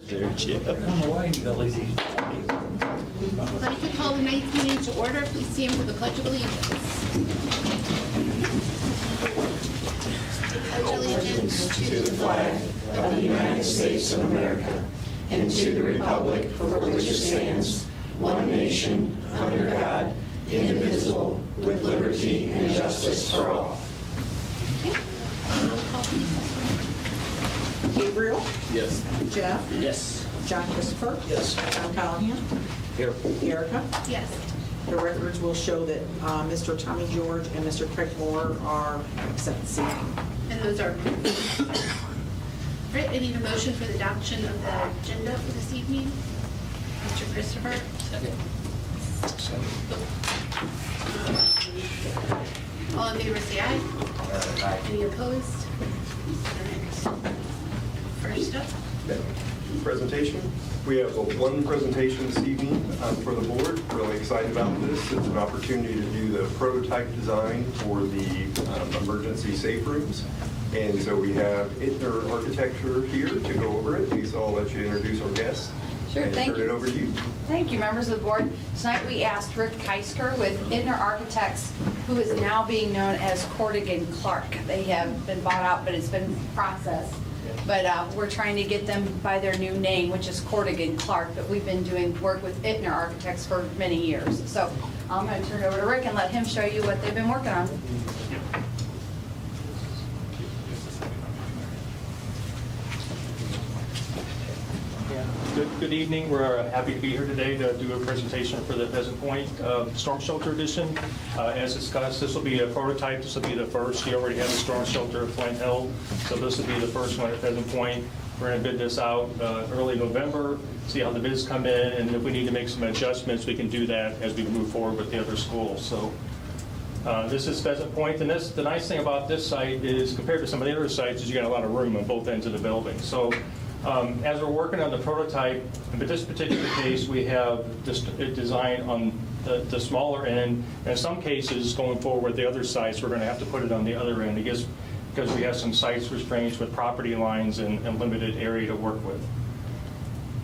I'd like to call the ninth meeting to order. Please stand for the Pledge of Allegiance. Pledge allegiance to the flag of the United States of America and to the republic for which it stands, one nation, under God, indivisible, with liberty and justice for all. Gabriel? Yes. Jeff? Yes. John Christopher? Yes. John Callahan? Here. Erica? Yes. The records will show that Mr. Tommy George and Mr. Craig Moore are accepted this evening. And those are Britt, I need a motion for the adoption of the agenda for this evening. Mr. Christopher? Second. All in favor say aye. Aye. Any opposed? All right. First up. Presentation. We have one presentation this evening for the board. Really excited about this. It's an opportunity to do the prototype design for the emergency safe rooms. And so we have Intner Architecture here to go over it. Lisa, I'll let you introduce our guest. Sure, and thank you. Turn it over to you. Thank you, members of the board. Tonight we asked Rick Keisker with Intner Architects, who is now being known as Cordigan Clark. They have been bought out, but it's been processed. But we're trying to get them by their new name, which is Cordigan Clark, but we've been doing work with Intner Architects for many years. So I'm going to turn it over to Rick and let him show you what they've been working on. Good evening. We're happy to be here today to do a presentation for the Pheasant Point Storm Shelter Edition. As discussed, this will be a prototype. This will be the first. You already have a storm shelter at Flint Hill, so this will be the first one at Pheasant Point. We're going to bid this out early November, see how the bids come in, and if we need to make some adjustments, we can do that as we move forward with the other schools. So this is Pheasant Point, and the nice thing about this site is, compared to some of the other sites, is you got a lot of room on both ends of the building. So as we're working on the prototype, in this particular case, we have this design on the smaller end. In some cases, going forward with the other sites, we're going to have to put it on the other end, because we have some sites restraints with property lines and limited area to work with.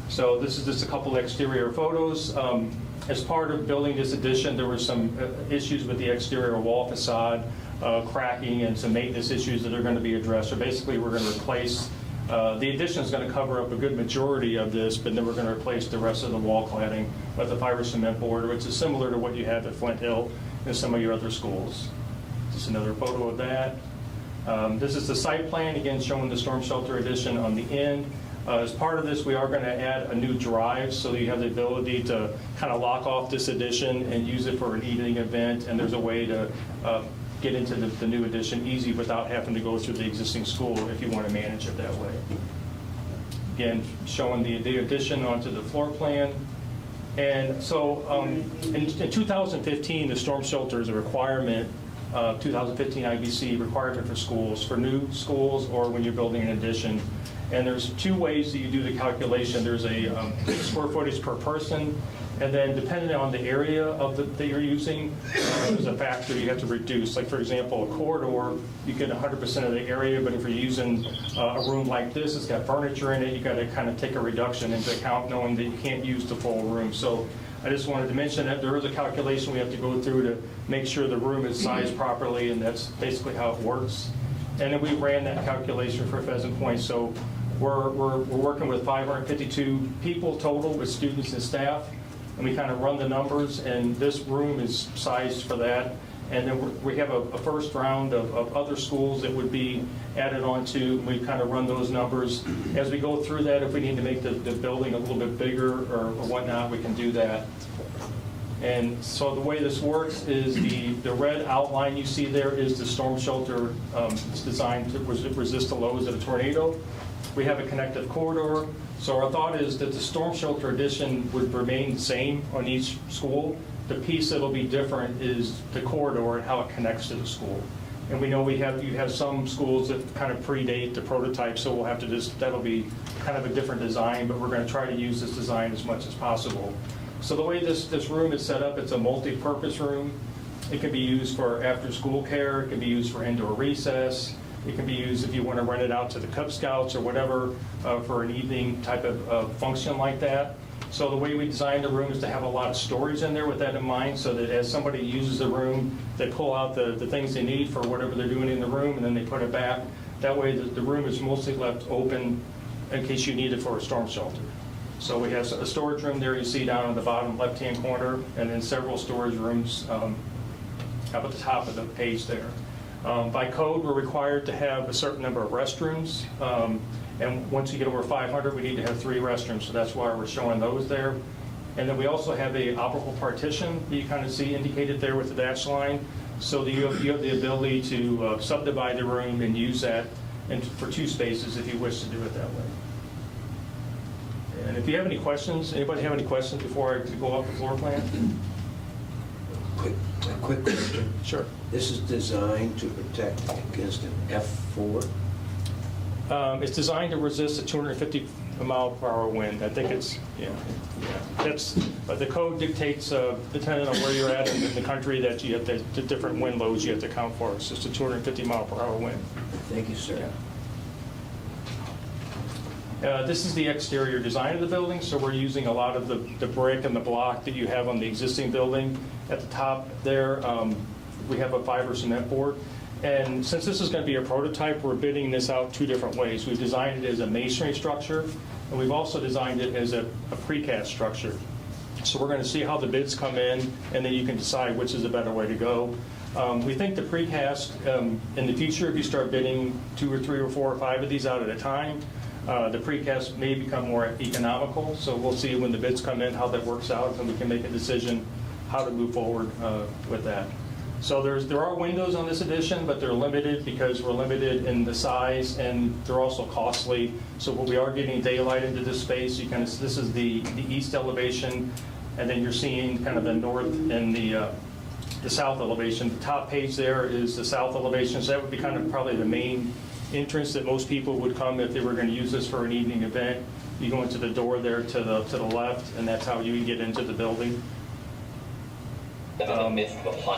So this is just a couple exterior photos. As part of building this addition, there were some issues with the exterior wall facade, cracking, and some maintenance issues that are going to be addressed. So basically, we're going to replace the addition is going to cover up a good majority of this, but then we're going to replace the rest of the wall cladding with a fiber cement board, which is similar to what you have at Flint Hill and some of your other schools. Just another photo of that. This is the site plan, again showing the storm shelter addition on the end. As part of this, we are going to add a new drive, so you have the ability to kind of lock off this addition and use it for an evening event, and there's a way to get into the new addition easy without having to go through the existing school if you want to manage it that way. Again, showing the addition onto the floor plan. And so in 2015, the storm shelter is a requirement, 2015 IBC requirement for schools, for new schools or when you're building an addition. And there's two ways that you do the calculation. There's a square footage per person, and then depending on the area of that you're using, there's a factor you have to reduce. Like, for example, a corridor, you get 100% of the area, but if you're using a room like this, it's got furniture in it, you got to kind of take a reduction into account, knowing that you can't use the full room. So I just wanted to mention that there is a calculation we have to go through to make sure the room is sized properly, and that's basically how it works. And then we ran that calculation for Pheasant Point. So we're working with 552 people total with students and staff, and we kind of run the numbers, and this room is sized for that. And then we have a first round of other schools that would be added on to. We kind of run those numbers. As we go through that, if we need to make the building a little bit bigger or whatnot, we can do that. And so the way this works is the red outline you see there is the storm shelter. It's designed to resist the lows of a tornado. We have a connective corridor. So our thought is that the storm shelter addition would remain the same on each school. The piece that'll be different is the corridor and how it connects to the school. And we know you have some schools that kind of predate the prototype, so we'll have to that'll be kind of a different design, but we're going to try to use this design as much as possible. So the way this room is set up, it's a multi-purpose room. It can be used for after-school care. It can be used for indoor recess. It can be used if you want to rent it out to the Cub Scouts or whatever for an evening type of function like that. So the way we designed the room is to have a lot of storage in there with that in mind, so that as somebody uses the room, they pull out the things they need for whatever they're doing in the room, and then they put it back. That way the room is mostly left open in case you need it for a storm shelter. So we have a storage room there you see down on the bottom left-hand corner, and then several storage rooms up at the top of the page there. By code, we're required to have a certain number of restrooms, and once you get over 500, we need to have 3 restrooms, so that's why we're showing those there. And then we also have a operable partition that you kind of see indicated there with the dash line, so that you have the ability to subdivide the room and use that for 2 spaces if you wish to do it that way. And if you have any questions, anybody have any questions before I go up the floor plan? A quick question. Sure. This is designed to protect against an F4? It's designed to resist a 250-mile-per-hour wind. I think it's, that's, the code dictates, depending on where you're at in the country, that you have the different wind loads you have to account for. It's just a 250-mile-per-hour wind. Thank you, sir. This is the exterior design of the building, so we're using a lot of the brick and the block that you have on the existing building. At the top there, we have a fiber cement board. And since this is going to be a prototype, we're bidding this out 2 different ways. We've designed it as a masonry structure, and we've also designed it as a precast structure. So we're going to see how the bids come in, and then you can decide which is a better way to go. We think the precast, in the future, if you start bidding 2 or 3 or 4 or 5 of these out at a time, the precast may become more economical. So we'll see when the bids come in how that works out, and we can make a decision how to move forward with that. So there are windows on this edition, but they're limited because we're limited in the size, and they're also costly. So we are getting daylight into this space. You this is the east elevation, and then you're seeing kind of the north and the south elevation. The top page there is the south elevation, so that would be kind of probably the main entrance that most people would come if they were going to use this for an evening event. You go into the door there to the left, and that's how you would get into the building.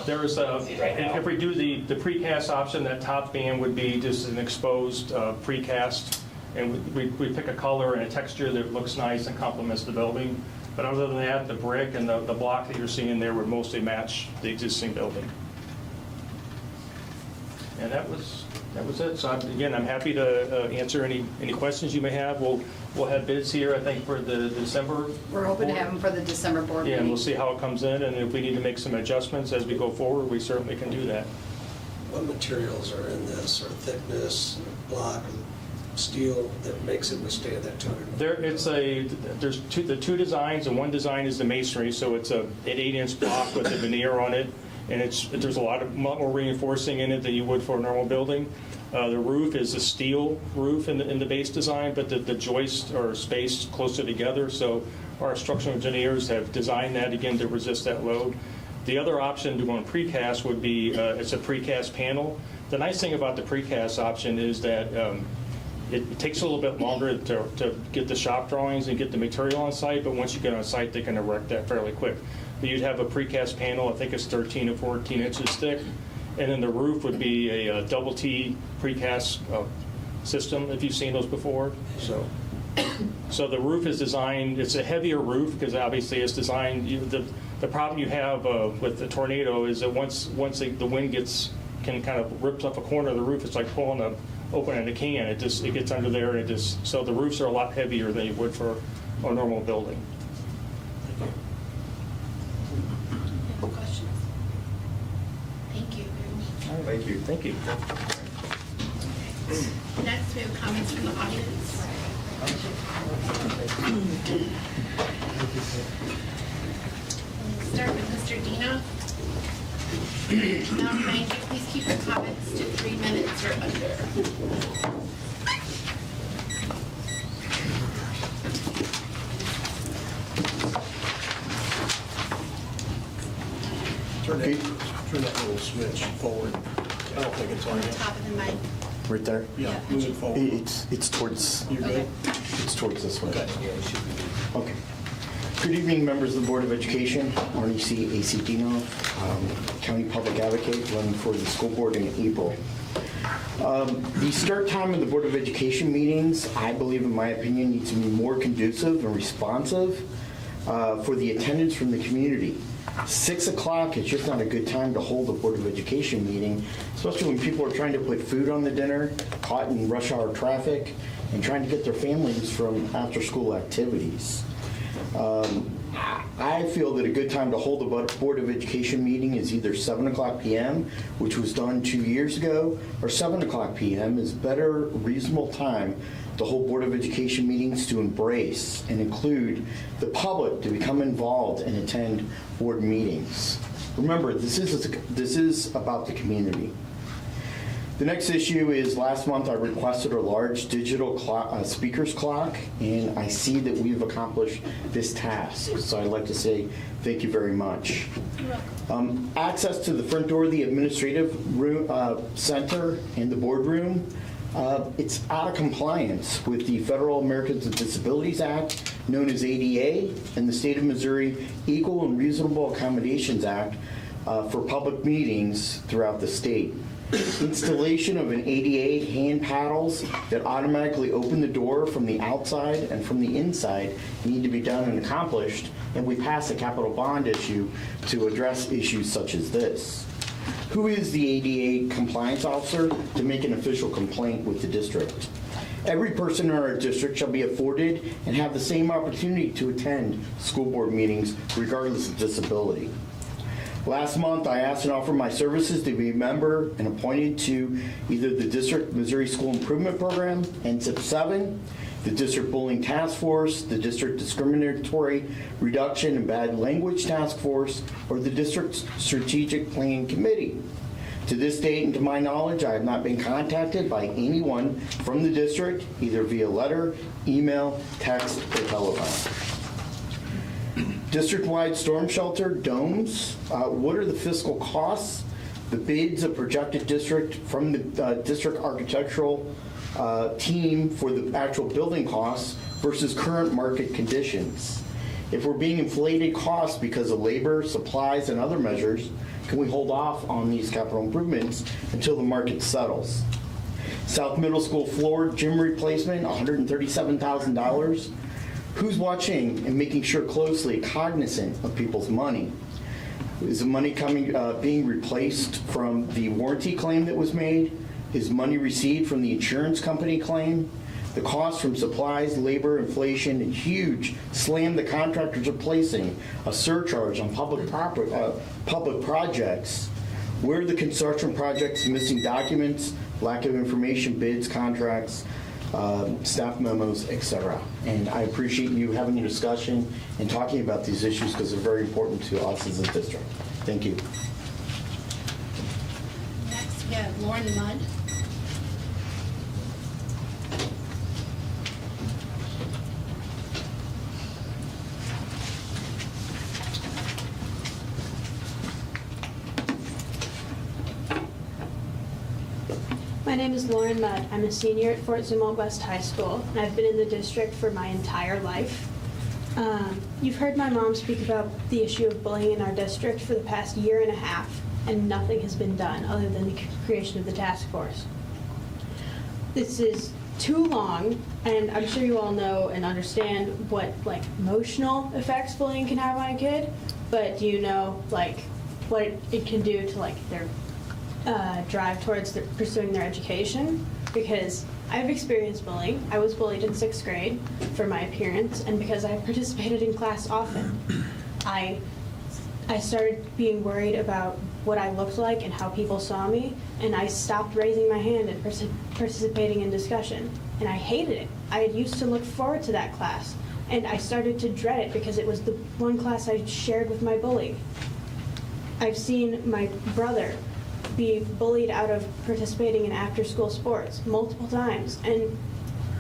There's if we do the precast option, that top band would be just an exposed precast, and we pick a color and a texture that looks nice and complements the building. But other than that, the brick and the block that you're seeing there would mostly match the existing building. And that was it. So again, I'm happy to answer any questions you may have. We'll have bids here, I think, for the December. We're hoping to have them for the December board Yeah, meeting. and we'll see how it comes in, and if we need to make some adjustments as we go forward, we certainly can do that. What materials are in this, or thickness, block, steel that makes it withstand that 200? There's the 2 designs, and one design is the masonry, so it's an 8-inch block with a veneer on it, and there's a lot more reinforcing in it than you would for a normal building. The roof is a steel roof in the base design, but the joists are spaced closer together, so our structural engineers have designed that, again, to resist that load. The other option to go on precast would be, it's a precast panel. The nice thing about the precast option is that it takes a little bit longer to get the shop drawings and get the material on site, but once you get on site, they can erect that fairly quick. But you'd have a precast panel, I think it's 13 or 14 inches thick, and then the roof would be a double T precast system, if you've seen those before. So the roof is designed, it's a heavier roof because obviously it's designed, the problem you have with the tornado is that once the wind can kind of rips up a corner of the roof, it's like opening a can. It gets under there, and so the roofs are a lot heavier than you would for a normal building. Questions? Thank you very much. Thank you. Thank you. Next, we have comments from the audience. Start with Mr. Dino. Now, thank you. Please keep your comments to 3 minutes or under. Turn that little switch forward. I don't think it's on yet. Top of the mic. Right there? Yeah. Move it forward. It's towards, You're good? it's towards this way. Okay. Okay. Good evening, members of the Board of Education. Arnie C. A.C. Dino, County Public Advocate, running for the school board in April. The start time of the Board of Education meetings, I believe, in my opinion, needs to be more conducive and responsive for the attendance from the community. 6 o'clock is just not a good time to hold a Board of Education meeting, especially when people are trying to put food on the dinner, caught in rush hour traffic, and trying to get their families from after-school activities. I feel that a good time to hold a Board of Education meeting is either 7 o'clock p.m., which was done 2 years ago, or 7 o'clock p.m. is better, reasonable time to hold Board of Education meetings to embrace and include the public to become involved and attend board meetings. Remember, this is about the community. The next issue is last month I requested a large digital speakers clock, and I see that we've accomplished this task. So I'd like to say thank you very much. Access to the front door of the administrative room, center and the boardroom, it's out of compliance with the Federal Americans with Disabilities Act, known as ADA, and the State of Missouri Equal and Reasonable Accommodations Act for public meetings throughout the state. Installation of an ADA hand paddles that automatically open the door from the outside and from the inside need to be done and accomplished, and we passed a capital bond issue to address issues such as this. Who is the ADA compliance officer to make an official complaint with the district? Every person in our district shall be afforded and have the same opportunity to attend school board meetings regardless of disability. Last month, I asked and offered my services to be a member and appointed to either the District Missouri School Improvement Program, NSIP 7, the District Bullying Task Force, the District Discriminatory Reduction and Bad Language Task Force, or the District's Strategic Plan Committee. To this date and to my knowledge, I have not been contacted by anyone from the district, either via letter, email, text, or telephone. District-wide storm shelter domes, what are the fiscal costs? The bids of projected district from the district architectural team for the actual building costs versus current market conditions. If we're being inflated costs because of labor, supplies, and other measures, can we hold off on these capital improvements until the market settles? South Middle School floor gym replacement, $137,000. Who's watching and making sure closely, cognizant of people's money? Is the money being replaced from the warranty claim that was made? Is money received from the insurance company claim? The cost from supplies, labor, inflation, and huge slam the contractors are placing a surcharge on public projects. Where are the construction projects missing documents, lack of information, bids, contracts, staff memos, etc. And I appreciate you having a discussion and talking about these issues because they're very important to us as a district. Thank you. Next, we have Lauren Mudd. My name is Lauren Mudd. I'm a senior at Fort Zumwalt West High School, and I've been in the district for my entire life. You've heard my mom speak about the issue of bullying in our district for the past year and a half, and nothing has been done other than the creation of the task force. This is too long, and I'm sure you all know and understand what emotional effects bullying can have on a kid, but do you know what it can do to their drive towards pursuing their education? Because I've experienced bullying. I was bullied in 6th grade for my appearance, and because I participated in class often, I started being worried about what I looked like and how people saw me, and I stopped raising my hand and participating in discussion, and I hated it. I used to look forward to that class, and I started to dread it because it was the one class I shared with my bully. I've seen my brother be bullied out of participating in after-school sports multiple times, and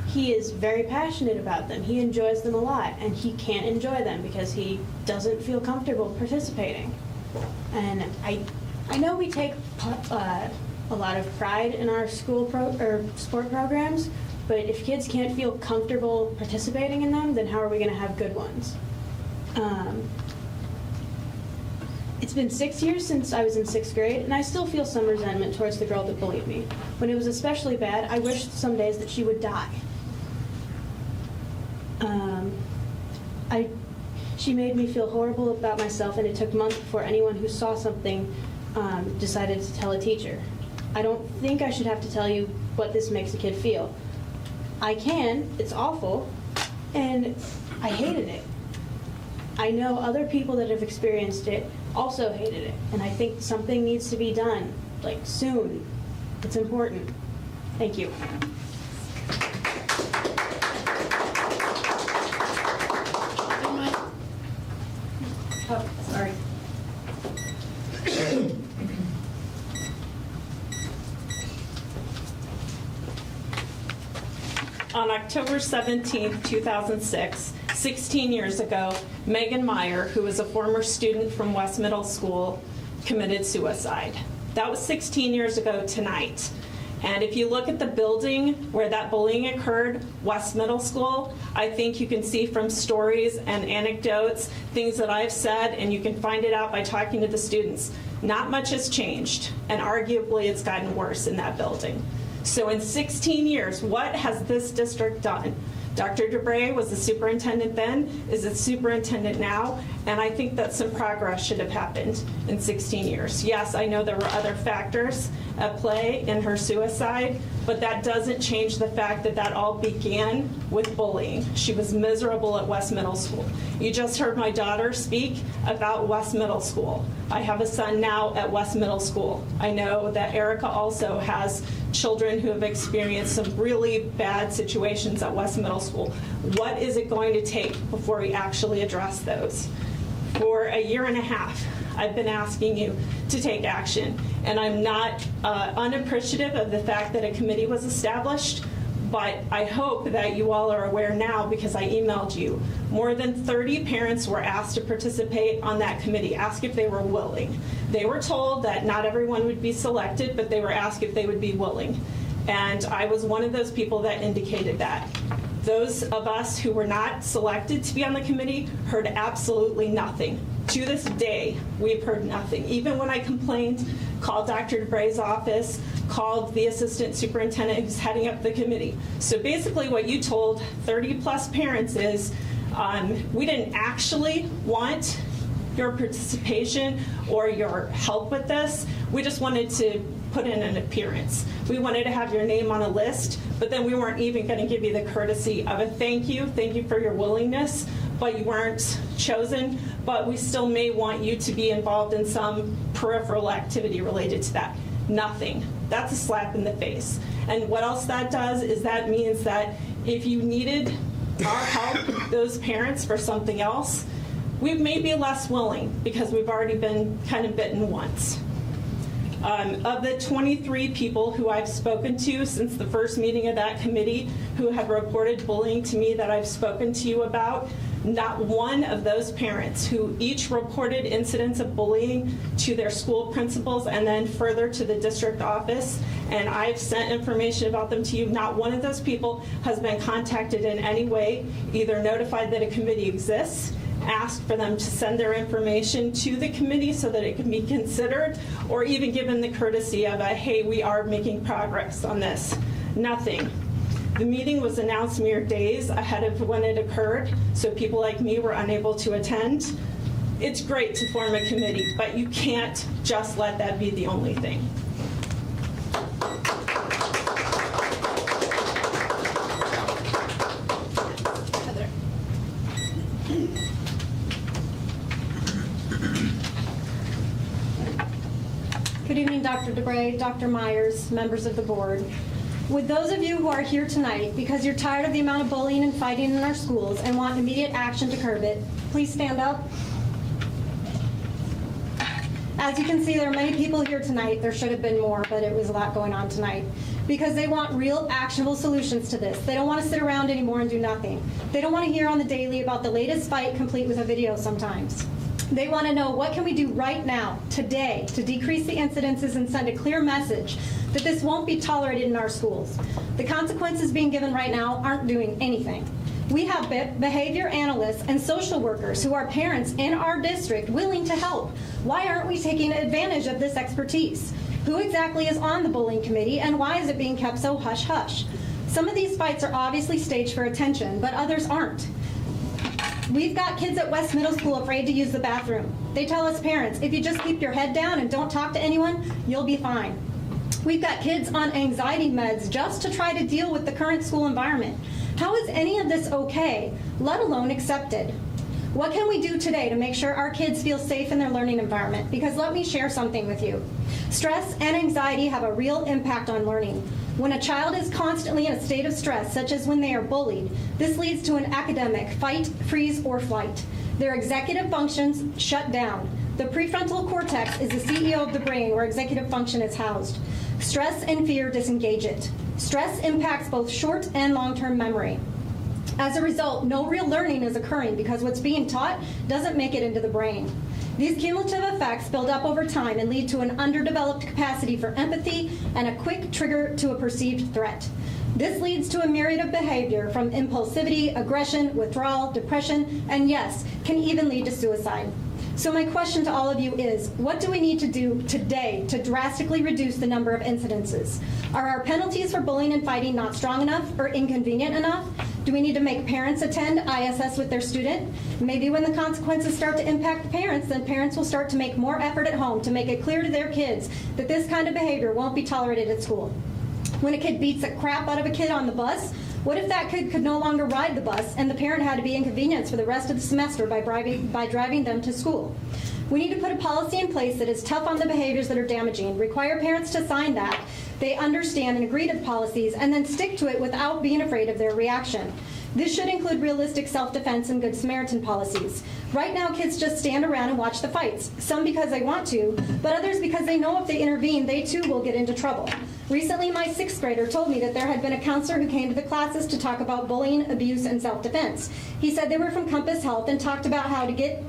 he is very passionate about them. He enjoys them a lot, and he can't enjoy them because he doesn't feel comfortable participating. And I know we take a lot of pride in our school sport programs, but if kids can't feel comfortable participating in them, then how are we going to have good ones? It's been 6 years since I was in 6th grade, and I still feel some resentment towards the girl that bullied me. When it was especially bad, I wished some days that she would die. She made me feel horrible about myself, and it took months before anyone who saw something decided to tell a teacher. I don't think I should have to tell you what this makes a kid feel. I can, it's awful, and I hated it. I know other people that have experienced it also hated it, and I think something needs to be done, like soon. It's important. Thank you. Oh, sorry. On October 17, 2006, 16 years ago, Megan Meyer, who was a former student from West Middle School, committed suicide. That was 16 years ago tonight. And if you look at the building where that bullying occurred, West Middle School, I think you can see from stories and anecdotes, things that I've said, and you can find it out by talking to the students. Not much has changed, and arguably it's gotten worse in that building. So in 16 years, what has this district done? Dr. DeBray was the superintendent then, is the superintendent now, and I think that some progress should have happened in 16 years. Yes, I know there were other factors at play in her suicide, but that doesn't change the fact that that all began with bullying. She was miserable at West Middle School. You just heard my daughter speak about West Middle School. I have a son now at West Middle School. I know that Erica also has children who have experienced some really bad situations at West Middle School. What is it going to take before we actually address those? For a year and a half, I've been asking you to take action, and I'm not unappreciative of the fact that a committee was established, but I hope that you all are aware now because I emailed you. More than 30 parents were asked to participate on that committee, asked if they were willing. They were told that not everyone would be selected, but they were asked if they would be willing. And I was one of those people that indicated that. Those of us who were not selected to be on the committee heard absolutely nothing. To this day, we've heard nothing. Even when I complained, called Dr. DeBray's office, called the assistant superintendent who's heading up the committee. So basically what you told 30-plus parents is, we didn't actually want your participation or your help with this. We just wanted to put in an appearance. We wanted to have your name on a list, but then we weren't even going to give you the courtesy of a thank you for your willingness, but you weren't chosen, but we still may want you to be involved in some peripheral activity related to that. Nothing. That's a slap in the face. And what else that does is that means that if you needed our help, those parents, for something else, we may be less willing because we've already been kind of bitten once. Of the 23 people who I've spoken to since the first meeting of that committee who have reported bullying to me that I've spoken to you about, not one of those parents who each reported incidents of bullying to their school principals and then further to the district office, and I've sent information about them to you, not one of those people has been contacted in any way, either notified that a committee exists, asked for them to send their information to the committee so that it can be considered, or even given the courtesy of a, hey, we are making progress on this. Nothing. The meeting was announced mere days ahead of when it occurred, so people like me were unable to attend. It's great to form a committee, but you can't just let that be the only thing. Heather. Good evening, Dr. DeBray, Dr. Myers, members of the board. With those of you who are here tonight because you're tired of the amount of bullying and fighting in our schools and want immediate action to curb it, please stand up. As you can see, there are many people here tonight. There should have been more, but it was a lot going on tonight. Because they want real, actionable solutions to this. They don't want to sit around anymore and do nothing. They don't want to hear on the daily about the latest fight, complete with a video sometimes. They want to know, what can we do right now, today, to decrease the incidences and send a clear message that this won't be tolerated in our schools. The consequences being given right now aren't doing anything. We have behavior analysts and social workers who are parents in our district willing to help. Why aren't we taking advantage of this expertise? Who exactly is on the bullying committee, and why is it being kept so hush-hush? Some of these fights are obviously staged for attention, but others aren't. We've got kids at West Middle School afraid to use the bathroom. They tell us parents, if you just keep your head down and don't talk to anyone, you'll be fine. We've got kids on anxiety meds just to try to deal with the current school environment. How is any of this okay, let alone accepted? What can we do today to make sure our kids feel safe in their learning environment? Because let me share something with you. Stress and anxiety have a real impact on learning. When a child is constantly in a state of stress, such as when they are bullied, this leads to an academic fight, freeze, or flight. Their executive functions shut down. The prefrontal cortex is the CEO of the brain where executive function is housed. Stress and fear disengage it. Stress impacts both short and long-term memory. As a result, no real learning is occurring because what's being taught doesn't make it into the brain. These cumulative effects build up over time and lead to an underdeveloped capacity for empathy and a quick trigger to a perceived threat. This leads to a myriad of behavior from impulsivity, aggression, withdrawal, depression, and yes, can even lead to suicide. So my question to all of you is, what do we need to do today to drastically reduce the number of incidences? Are our penalties for bullying and fighting not strong enough or inconvenient enough? Do we need to make parents attend ISS with their student? Maybe when the consequences start to impact parents, then parents will start to make more effort at home to make it clear to their kids that this kind of behavior won't be tolerated at school. When a kid beats the crap out of a kid on the bus, what if that kid could no longer ride the bus and the parent had to be inconvenienced for the rest of the semester by driving them to school? We need to put a policy in place that is tough on the behaviors that are damaging, require parents to sign that, they understand and agree to the policies, and then stick to it without being afraid of their reaction. This should include realistic self-defense and Good Samaritan policies. Right now, kids just stand around and watch the fights, some because they want to, but others because they know if they intervene, they too will get into trouble. Recently, my 6th grader told me that there had been a counselor who came to the classes to talk about bullying, abuse, and self-defense. He said they were from Compass Health and talked about how to get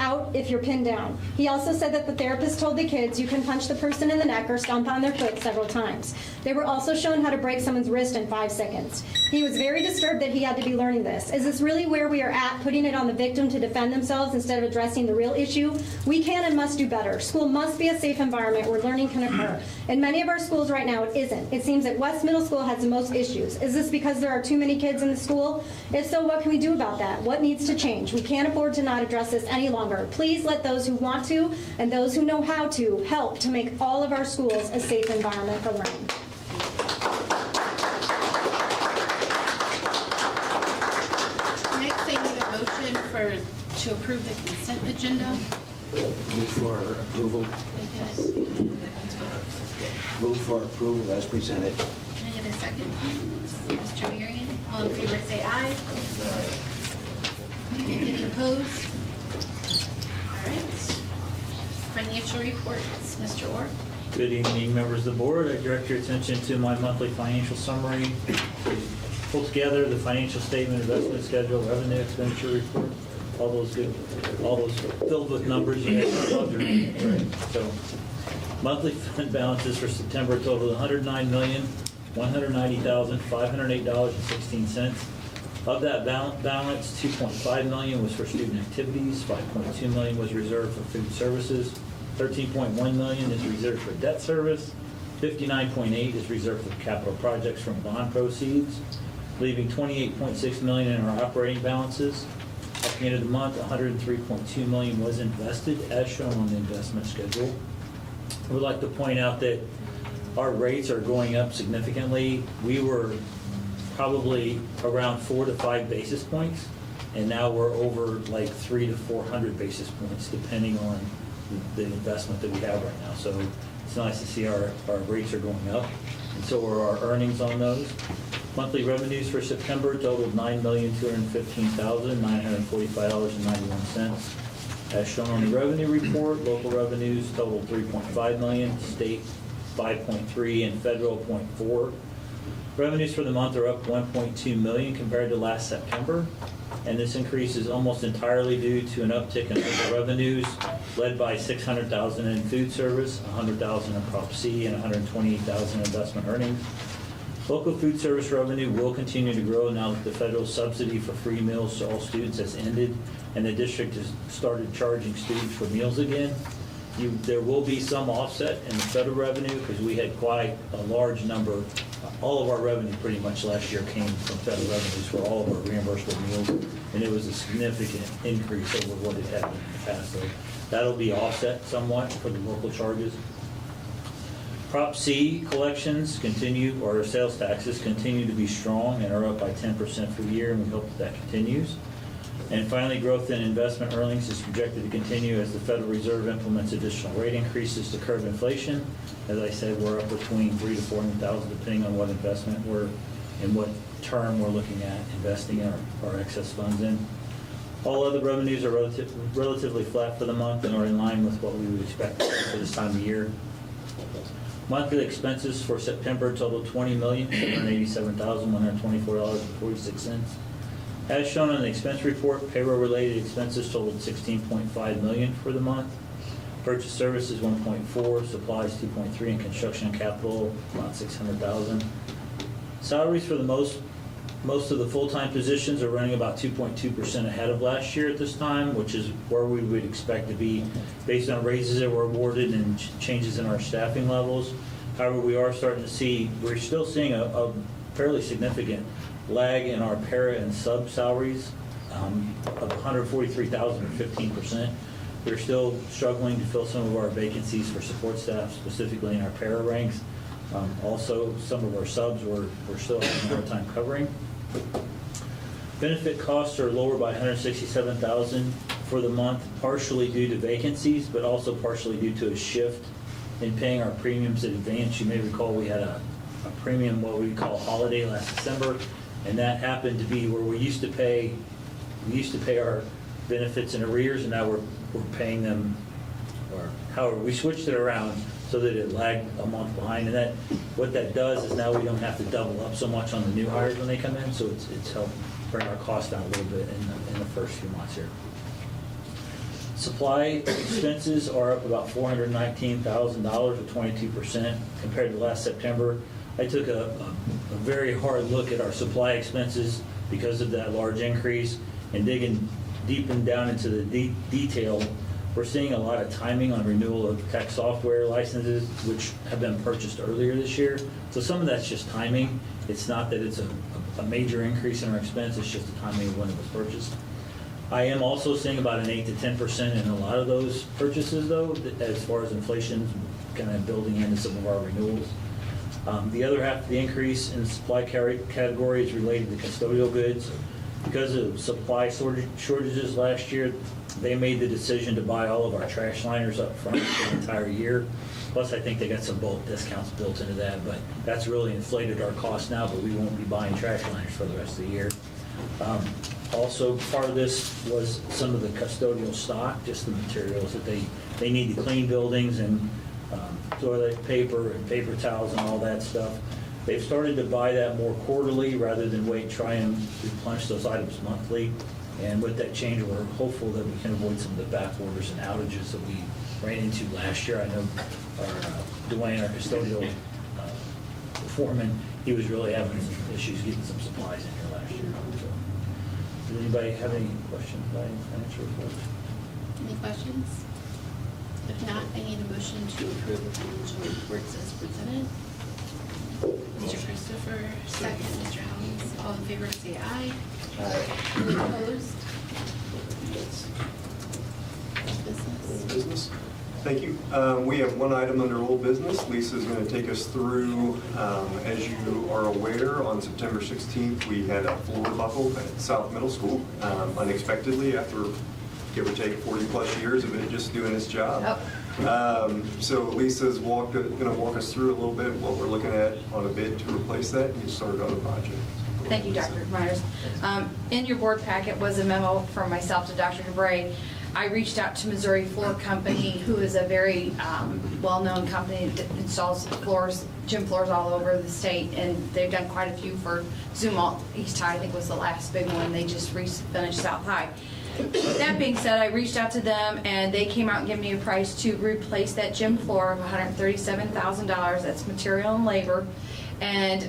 out if you're pinned down. He also said that the therapist told the kids you can punch the person in the neck or stomp on their foot several times. They were also shown how to break someone's wrist in 5 seconds. He was very disturbed that he had to be learning this. Is this really where we are at, putting it on the victim to defend themselves instead of addressing the real issue? We can and must do better. School must be a safe environment where learning can occur. In many of our schools right now, it isn't. It seems that West Middle School has the most issues. Is this because there are too many kids in the school? If so, what can we do about that? What needs to change? We can't afford to not address this any longer. Please let those who want to and those who know how to help to make all of our schools a safe environment for learning. Next, I need a motion to approve the consent agenda. Move for approval. Move for approval as presented. Can I get a second, please? Mr. Marion, all in favor say aye. Any opposed? All right. Financial reports, Mr. Orr. Good evening, members of the board. I direct your attention to my monthly financial summary. Pull together the financial statement, investment schedule, revenue expenditure report, all those filled with numbers. You guys love your reading, right? So, monthly fund balances for September totaled $109,190,508.16. Of that balance, $2.5 million was for student activities, $5.2 million was reserved for food services, $13.1 million is reserved for debt service, $59.8 is reserved for capital projects from bond proceeds, leaving $28.6 million in our operating balances. At the end of the month, $103.2 million was invested, as shown on the investment schedule. I would like to point out that our rates are going up significantly. We were probably around 4 to 5 basis points, and now we're over like 300 to 400 basis points, depending on the investment that we have right now. So it's nice to see our rates are going up, and so are our earnings on those. Monthly revenues for September totaled $9,215,945.91. As shown on the revenue report, local revenues totaled $3.5 million, state $5.3, and federal $0.4. Revenues for the month are up $1.2 million compared to last September, and this increase is almost entirely due to an uptick in local revenues, led by $600,000 in food service, $100,000 in Prop C, and $128,000 in investment earnings. Local food service revenue will continue to grow now that the federal subsidy for free meals to all students has ended and the district has started charging students for meals again. There will be some offset in the federal revenue because we had quite a large number. All of our revenue pretty much last year came from federal revenues for all of our reimbursable meals, and it was a significant increase over what it had been in the past. So that'll be offset somewhat for the local charges. Prop C collections continue, or sales taxes continue to be strong and are up by 10% for the year, and we hope that continues. And finally, growth in investment earnings is projected to continue as the Federal Reserve implements additional rate increases to curb inflation. As I said, we're up between $300,000 to $400,000 depending on what investment we're and what term we're looking at investing our excess funds in. All other revenues are relatively flat for the month and are in line with what we would expect for this time of year. Monthly expenses for September totaled $20,787,124.46. As shown on the expense report, payroll-related expenses totaled $16.5 million for the month. Purchase services, $1.4, supplies, $2.3, and construction and capital, about $600,000. Salaries for the most of the full-time positions are running about 2.2% ahead of last year at this time, which is where we would expect to be based on raises that were awarded and changes in our staffing levels. However, we're still seeing a fairly significant lag in our para and sub salaries of $143,000 or 15%. We're still struggling to fill some of our vacancies for support staff, specifically in our para ranks. Also, some of our subs we're still having a hard time covering. Benefit costs are lower by $167,000 for the month, partially due to vacancies, but also partially due to a shift in paying our premiums in advance. You may recall we had a premium, what we call holiday last December, and that happened to be where we used to pay our benefits in arrears, and now we're paying them, or however, we switched it around so that it lagged a month behind. And what that does is now we don't have to double up so much on the new hires when they come in, so it's helped bring our cost down a little bit in the first few months here. Supply expenses are up about $419,000 or 22% compared to last September. I took a very hard look at our supply expenses because of that large increase, and digging deep down into the detail, we're seeing a lot of timing on renewal of tech software licenses, which have been purchased earlier this year. So some of that's just timing. It's not that it's a major increase in our expense, it's just the timing of when it was purchased. I am also seeing about an 8 to 10% in a lot of those purchases, though, as far as inflation kind of building into some of our renewals. The other half of the increase in the supply category is related to custodial goods. Because of supply shortages last year, they made the decision to buy all of our trash liners up front for the entire year. Plus, I think they got some bulk discounts built into that, but that's really inflated our cost now, but we won't be buying trash liners for the rest of the year. Also, part of this was some of the custodial stock, just the materials that they need to clean buildings and toilet paper and paper towels and all that stuff. They've started to buy that more quarterly rather than try and replenish those items monthly. And with that change, we're hopeful that we can avoid some of the back orders and outages that we ran into last year. I know Dwayne, our custodial foreman, he was really having some issues getting some supplies in here last year. So, does anybody have any questions about any financial reports? Any questions? If not, I need a motion to approve the financial reports as presented. Mr. Christopher, second. Mr. Howings, all in favor say aye. Aye. Any opposed? Business. Thank you. We have one item under old business. Lisa is going to take us through, as you are aware, on September 16th, we had a floor buckle at South Middle School, unexpectedly after, give or take, 40 plus years of it just doing its job. Oh. So Lisa's going to walk us through a little bit what we're looking at on a bid to replace that and get started on the project. Thank you, Dr. Myers. In your board packet was a memo from myself to Dr. DeBray. I reached out to Missouri Floor Company, who is a very well-known company that installs floors, gym floors all over the state, and they've done quite a few for Zumwalt East High, I think was the last big one. They just finished South High. That being said, I reached out to them, and they came out and gave me a price to replace that gym floor of $137,000. That's material and labor. And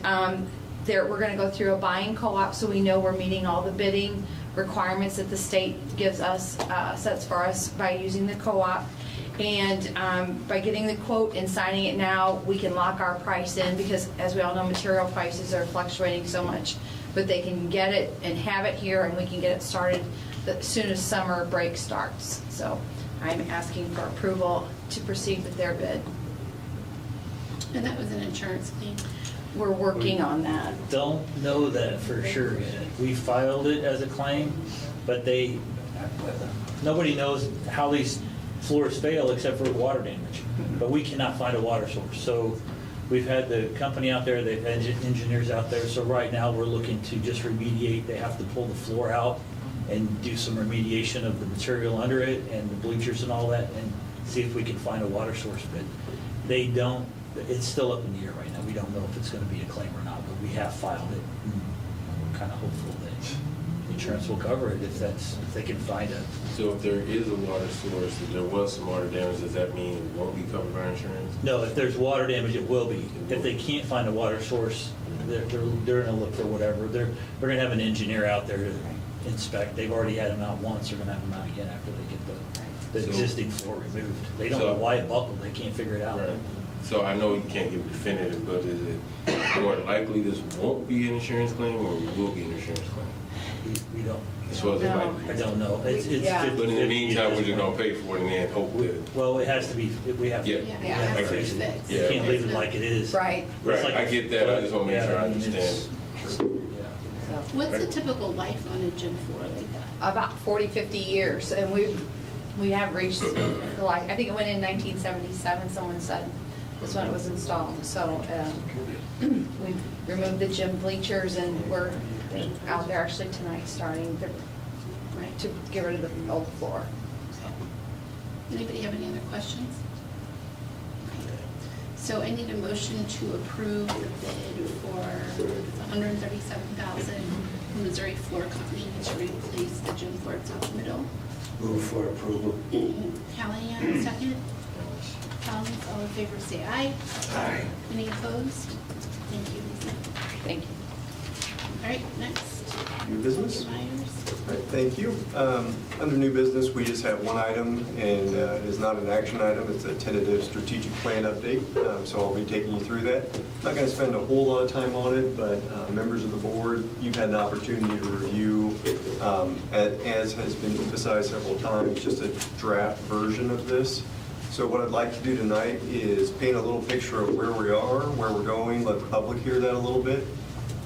we're going to go through a buying co-op so we know we're meeting all the bidding requirements that the state gives us, sets for us by using the co-op. And by getting the quote and signing it now, we can lock our price in because, as we all know, material prices are fluctuating so much. But they can get it and have it here, and we can get it started as soon as summer break starts. So I'm asking for approval to proceed with their bid. And that was an insurance claim. We're working on that. Don't know that for sure yet. We filed it as a claim, but nobody knows how these floors fail except for water damage. But we cannot find a water source. So we've had the company out there, they've had engineers out there. So right now we're looking to just remediate. They have to pull the floor out and do some remediation of the material under it and the bleachers and all that and see if we can find a water source. But they don't, it's still up in the air right now. We don't know if it's going to be a claim or not, but we have filed it. We're kind of hopeful that insurance will cover it if they can find it. So if there is a water source, if there was some water damage, does that mean it won't be covered by insurance? No, if there's water damage, it will be. If they can't find a water source, they're going to look for whatever. They're going to have an engineer out there to inspect. They've already had them out once. They're going to have them out again after they get the existing floor removed. They don't know why it buckled. They can't figure it out. Right. So I know you can't give a definitive, but is it more likely this won't be an insurance claim or will be an insurance claim? We don't. As well as it might be. I don't know. It's Yeah. But in the meantime, we're just going to pay for it and then hope that. Well, it has to be, we have to. Yeah. we have to fix it. Fixed. You can't leave it like it is. Right. Right, Like I get that. I just want to make sure I understand. What's the typical life on a gym floor like that? About 40, 50 years, and we have reached the life. I think it went in 1977, someone said, that's when it was installed. So we removed the gym bleachers, and we're out there actually tonight starting to get rid of the old floor. Anybody have any other questions? So I need a motion to approve the bid for $137,000 from Missouri Floor Company to replace the gym floor at South Middle. Move for approval. Callahan, second. Collins, all in favor, say aye. Aye. Any opposed? Thank you, Lisa. Thank you. All right, next. New business? Mr. Myers. All right, thank you. Under new business, we just have one item, and it is not an action item. It's a tentative strategic plan update, so I'll be taking you through that. I'm not going to spend a whole lot of time on it, but members of the board, you've had an opportunity to review, as has been emphasized several times, just a draft version of this. So what I'd like to do tonight is paint a little picture of where we are, where we're going, let the public hear that a little bit.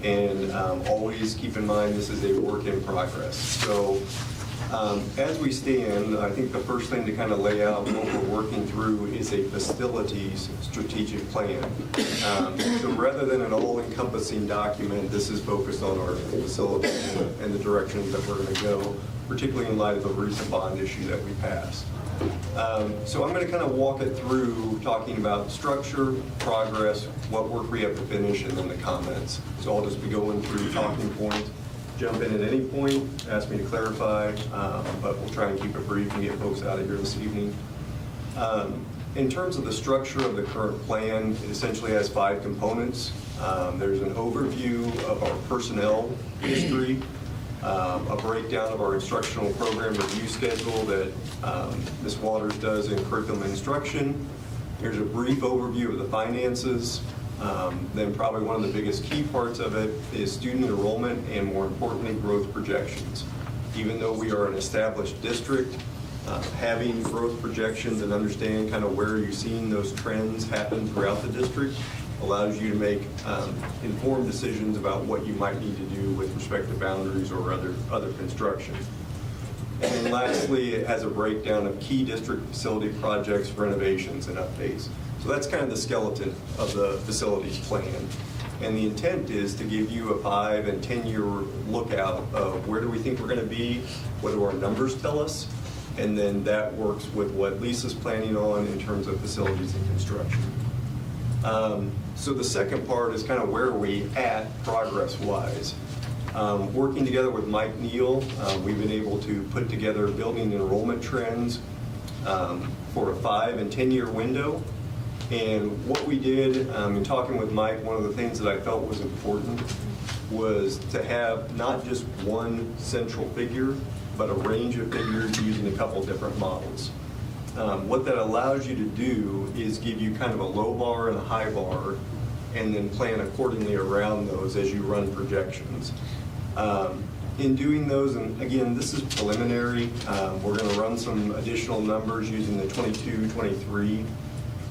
And always keep in mind this is a work in progress. So as we stand, I think the first thing to kind of lay out what we're working through is a facilities strategic plan. So rather than an all-encompassing document, this is focused on our facilities and the directions that we're going to go, particularly in light of the recent bond issue that we passed. So I'm going to kind of walk it through talking about structure, progress, what work we have to finish, and then the comments. So I'll just be going through talking points. Jump in at any point, ask me to clarify, but we'll try and keep it brief and get folks out of here this evening. In terms of the structure of the current plan, it essentially has 5 components. There's an overview of our personnel history, a breakdown of our instructional program review schedule that Ms. Waters does in curriculum instruction. There's a brief overview of the finances. Then probably one of the biggest key parts of it is student enrollment and, more importantly, growth projections. Even though we are an established district, having growth projections and understanding kind of where you're seeing those trends happen throughout the district allows you to make informed decisions about what you might need to do with respect to boundaries or other construction. And then lastly, it has a breakdown of key district facility projects, renovations, and updates. So that's kind of the skeleton of the facilities plan. And the intent is to give you a 5- and 10-year lookout of where do we think we're going to be, what do our numbers tell us, and then that works with what Lisa's planning on in terms of facilities and construction. So the second part is kind of where are we at progress-wise. Working together with Mike Neal, we've been able to put together building enrollment trends for a 5- and 10-year window. And what we did, in talking with Mike, one of the things that I felt was important was to have not just one central figure, but a range of figures using a couple different models. What that allows you to do is give you kind of a low bar and a high bar, and then plan accordingly around those as you run projections. In doing those, and again, this is preliminary, we're going to run some additional numbers using the 22-23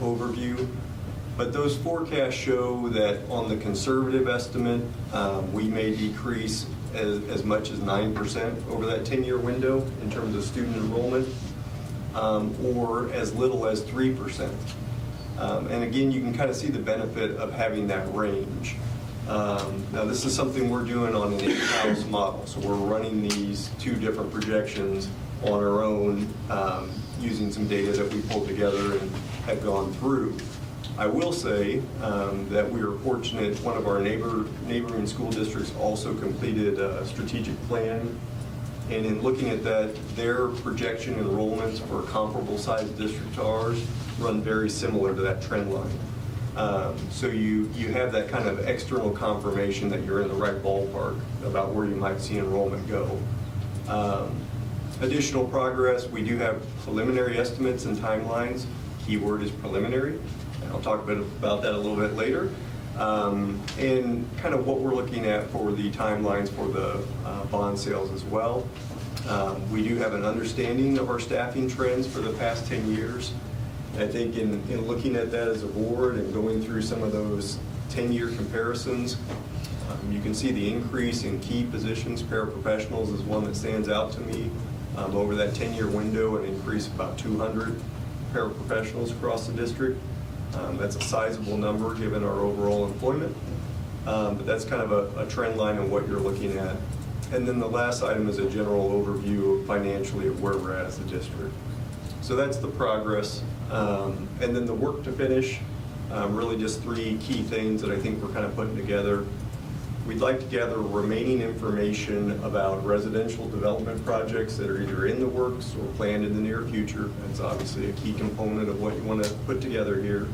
overview. But those forecasts show that on the conservative estimate, we may decrease as much as 9% over that 10-year window in terms of student enrollment, or as little as 3%. And again, you can kind of see the benefit of having that range. Now, this is something we're doing on an in-house model, so we're running these two different projections on our own, using some data that we pulled together and have gone through. I will say that we are fortunate, one of our neighboring school districts also completed a strategic plan, and in looking at that, their projection enrollments for a comparable sized district to ours run very similar to that trend line. So you have that kind of external confirmation that you're in the right ballpark about where you might see enrollment go. Additional progress, we do have preliminary estimates and timelines. Keyword is preliminary. I'll talk a bit about that a little bit later. And kind of what we're looking at for the timelines for the bond sales as well. We do have an understanding of our staffing trends for the past 10 years. I think in looking at that as a board and going through some of those 10-year comparisons, you can see the increase in key positions. Paraprofessionals is one that stands out to me. Over that 10-year window, an increase of about 200 paraprofessionals across the district. That's a sizable number given our overall employment, but that's kind of a trend line in what you're looking at. And then the last item is a general overview financially of where we're at as a district. So that's the progress. And then the work to finish, really just three key things that I think we're kind of putting together. We'd like to gather remaining information about residential development projects that are either in the works or planned in the near future. That's obviously a key component of what you want to put together here.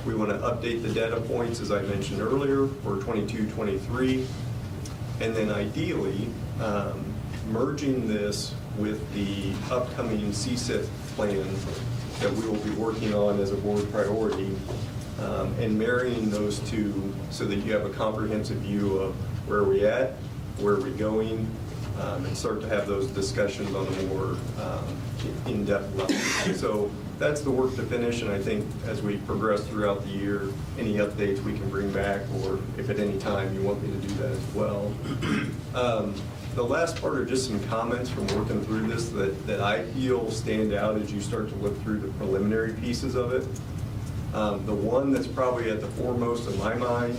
We want to update the data points, as I mentioned earlier, for 22-23. And then ideally, merging this with the upcoming CSIP plan that we will be working on as a board priority, and marrying those two so that you have a comprehensive view of where are we at, where are we going, and start to have those discussions on a more in-depth level. So that's the work to finish, and I think as we progress throughout the year, any updates we can bring back, or if at any time you want me to do that as well. The last part are just some comments from working through this that I feel stand out as you start to look through the preliminary pieces of it. The one that's probably at the foremost of my mind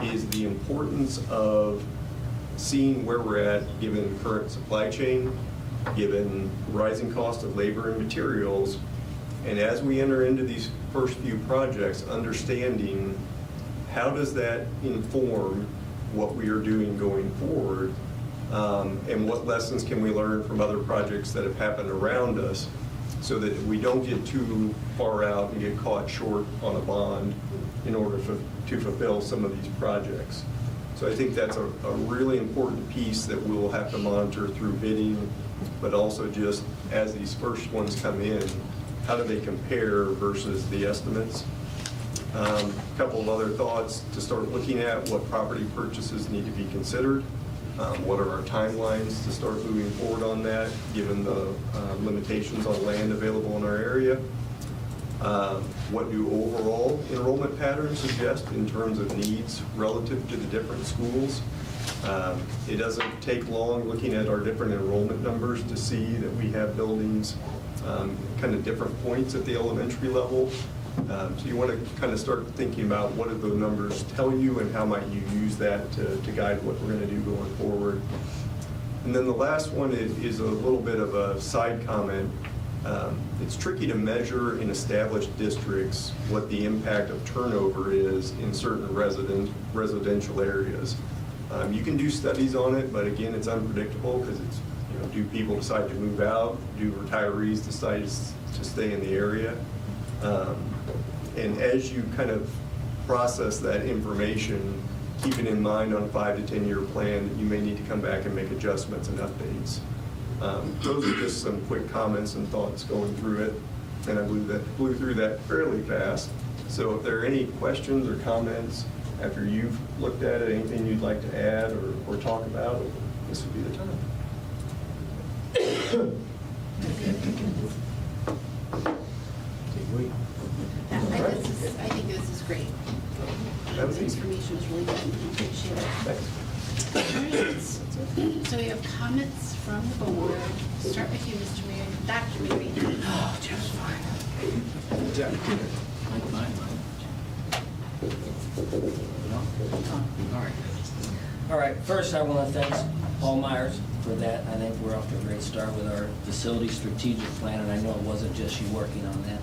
is the importance of seeing where we're at given current supply chain, given rising cost of labor and materials, and as we enter into these first few projects, understanding how does that inform what we are doing going forward, and what lessons can we learn from other projects that have happened around us, so that we don't get too far out and get caught short on a bond in order to fulfill some of these projects. So I think that's a really important piece that we'll have to monitor through bidding, but also just as these first ones come in, how do they compare versus the estimates? A couple of other thoughts to start looking at: what property purchases need to be considered. What are our timelines to start moving forward on that, given the limitations on land available in our area? What do overall enrollment patterns suggest in terms of needs relative to the different schools? It doesn't take long looking at our different enrollment numbers to see that we have buildings kind of different points at the elementary level. So you want to kind of start thinking about what do those numbers tell you and how might you use that to guide what we're going to do going forward. And then the last one is a little bit of a side comment. It's tricky to measure in established districts what the impact of turnover is in certain residential areas. You can do studies on it, but again, it's unpredictable because it's, do people decide to move out? Do retirees decide to stay in the area? And as you kind of process that information, keeping in mind on a 5 to 10 year plan that you may need to come back and make adjustments and updates. Those are just some quick comments and thoughts going through it, and I blew through that fairly fast. So if there are any questions or comments after you've looked at it, anything you'd like to add or talk about, this would be the time. I think this is great. This information was really good. I appreciate it. All right. So we have comments from the board. Start with you, Mr. Mayor. Dr. Mary. Oh, just fine. All right, first I want to thank Paul Myers for that. I think we're off to a great start with our facility strategic plan, and I know it wasn't just you working on that.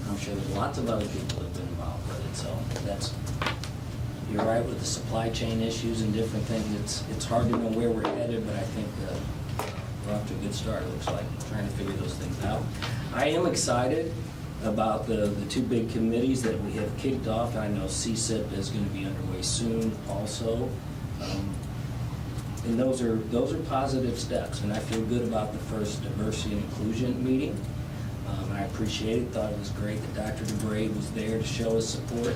I'm sure there's lots of other people that have been involved with it, so that's, you're right with the supply chain issues and different things. It's hard to know where we're headed, but I think we're off to a good start, it looks like, trying to figure those things out. I am excited about the two big committees that we have kicked off. I know CSIP is going to be underway soon also. And those are positive steps, and I feel good about the first diversity and inclusion meeting. I appreciate it, thought it was great that Dr. DeBray was there to show his support.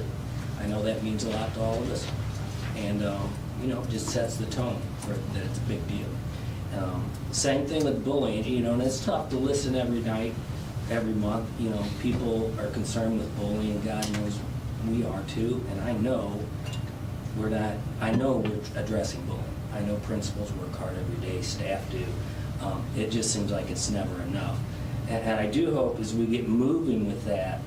I know that means a lot to all of us, and you know, just sets the tone for that it's a big deal. Same thing with bullying, you know, and it's tough to listen every night, every month. You know, people are concerned with bullying, God knows we are too, and I know we're addressing bullying. I know principals work hard every day, staff do. It just seems like it's never enough. And I do hope as we get moving with that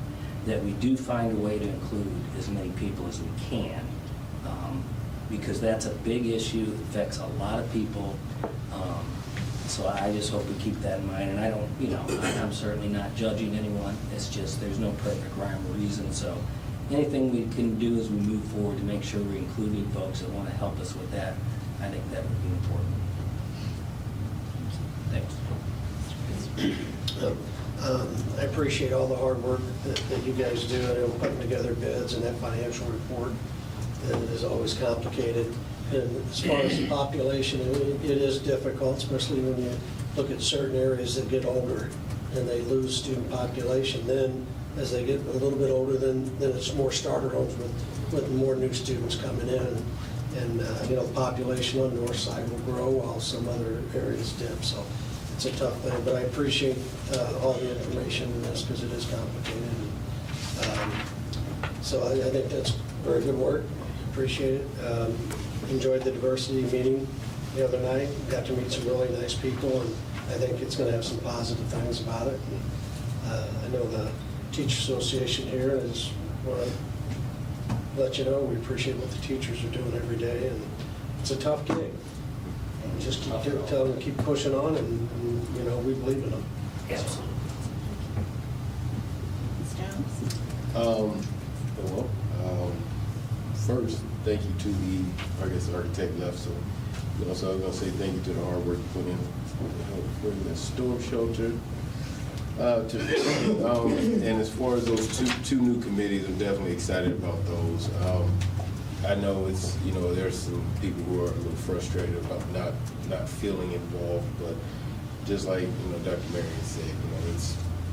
we do find a way to include as many people as we can, because that's a big issue, it affects a lot of people. So I just hope we keep that in mind. And I don't, you know, I'm certainly not judging anyone. It's just there's no perfect rhyme or reason. So anything we can do as we move forward to make sure we're including folks that want to help us with that, I think that would be important. Thanks. I appreciate all the hard work that you guys do in putting together bids and that financial report. And it is always complicated. And as far as the population, it is difficult, especially when you look at certain areas that get older and they lose student population. Then as they get a little bit older, then it's more starter homes with more new students coming in. And you know, the population on the north side will grow while some other areas dip. So it's a tough thing, but I appreciate all the information in this because it is complicated. So I think that's very good work. Appreciate it. Enjoyed the diversity meeting the other night. Got to meet some really nice people, and I think it's going to have some positive things about it. And, I know the Teacher Association here is want to let you know we appreciate what the teachers are doing every day, and it's a tough gig. Just keep telling them, keep pushing on, and you know, we believe in them. Yes. First, thank you to the, I guess the architect left, so I was going to say thank you to the hard work you put in bringing the storm shelter. And as far as those two new committees, I'm definitely excited about those. I know it's, you know, there's some people who are a little frustrated about not feeling involved, but just like, you know, Dr. Marion said, you know,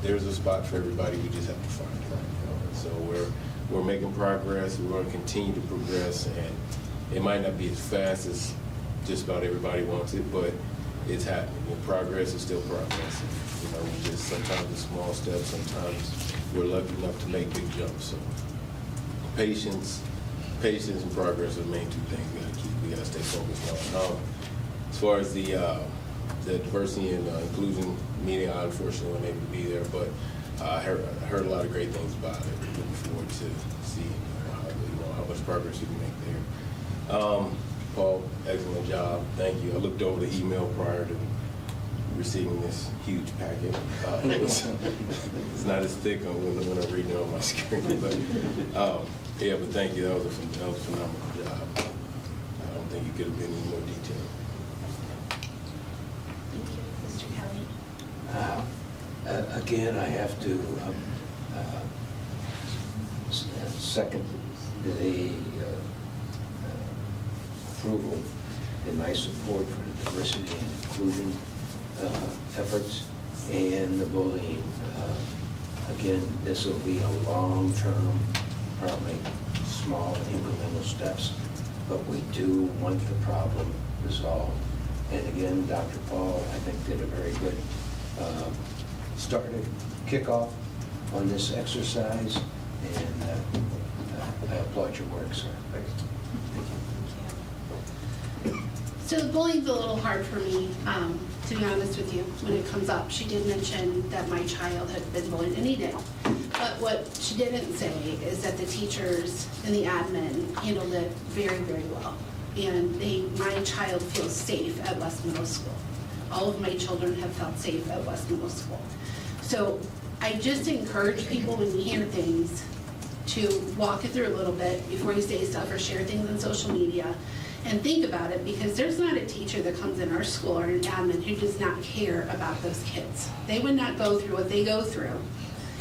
there's a spot for everybody. We just have to find it. You know? And so we're making progress. We're going to continue to progress, and it might not be as fast as just about everybody wants it, but it's happening. And progress is still progress. You know, we just sometimes it's small steps. Sometimes we're lucky enough to make big jumps. So patience and progress are the main two things we got to stay focused on. As far as the diversity and inclusion meeting, I unfortunately wasn't able to be there, but I heard a lot of great things about it. Looking forward to seeing how much progress you can make there. Paul, excellent job. Thank you. I looked over the email prior to receiving this huge packet. It's not as thick when I'm reading it on my screen, but yeah, but thank you. That was a phenomenal job. I don't think you could have been any more detailed. Thank you. Mr. Kelly. Again, I have to second the approval and my support for the diversity and inclusion efforts and the bullying. Again, this will be a long-term, probably small incremental steps, but we do want the problem resolved. And again, Dr. Paul, I think, did a very good kickoff on this exercise, and I applaud your work, sir. Thank you. So the bullying's a little hard for me, to be honest with you, when it comes up. She did mention that my child had been bullied, and he did. But what she didn't say is that the teachers and the admin handled it very, very well. And my child feels safe at West Middle School. All of my children have felt safe at West Middle School. So I just encourage people, when you hear things, to walk it through a little bit before you say stuff or share things on social media, and think about it, because there's not a teacher that comes in our school or an admin who does not care about those kids. They would not go through what they go through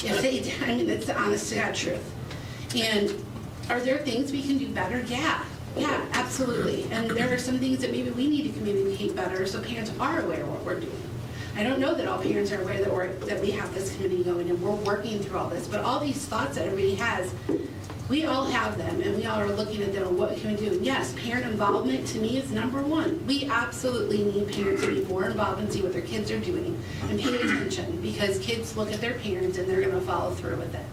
if they did. I mean, it's the honest to God truth. And are there things we can do better? Yeah, absolutely. And there are some things that maybe we need to communicate better so parents are aware of what we're doing. I don't know that all parents are aware that we have this committee going and we're working through all this, but all these thoughts that everybody has, we all have them, and we all are looking at them and what can we do. And yes, parent involvement to me is number one. We absolutely need parents to be more involved and see what their kids are doing and pay attention, because kids look at their parents and they're going to follow through with it.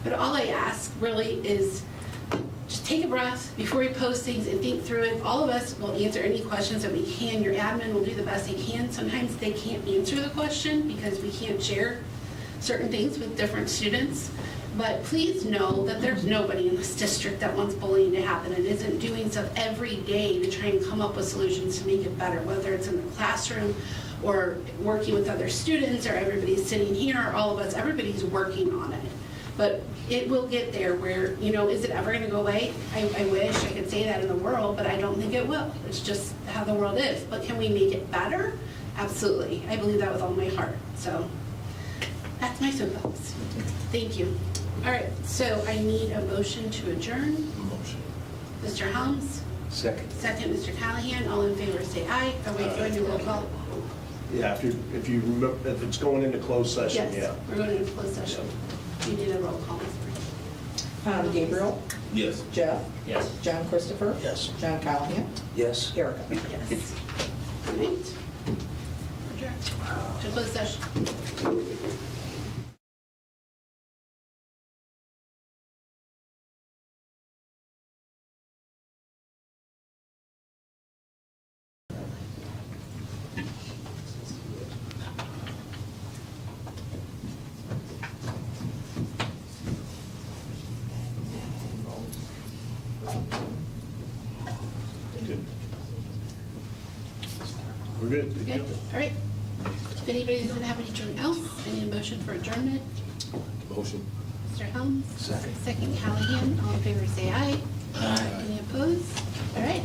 But all I ask really is just take a breath before you post things and think through it. All of us will answer any questions that we can. Your admin will do the best they can. Sometimes they can't answer the question because we can't share certain things with different students. But please know that there's nobody in this district that wants bullying to happen and isn't doing stuff every day to try and come up with solutions to make it better, whether it's in the classroom or working with other students, or everybody's sitting here, or all of us, everybody's working on it. But it will get there where, is it ever going to go away? I wish I could say that in the world, but I don't think it will. It's just how the world is. But can we make it better? Absolutely. I believe that with all my heart. So that's my soapbox. Thank you. All right, so I need a motion to adjourn. Motion. Mr. Helms? Second. Second, Mr. Callahan. All in favor say aye. Are we going to roll call? Yeah, if you remember, if it's going into closed session, yeah. Yes, we're going into closed session. You need a roll call. Gabriel? Yes. Jeff? Yes. John Christopher? Yes. John Callahan? Yes. Erica? Yes. All right. Adjourn. To closed session. We're good. Good. All right. If anybody doesn't have anything else, I need a motion for adjournment. Motion. Mr. Helms? Second. Second, Callahan. All in favor say aye. Aye. Any opposed? All right.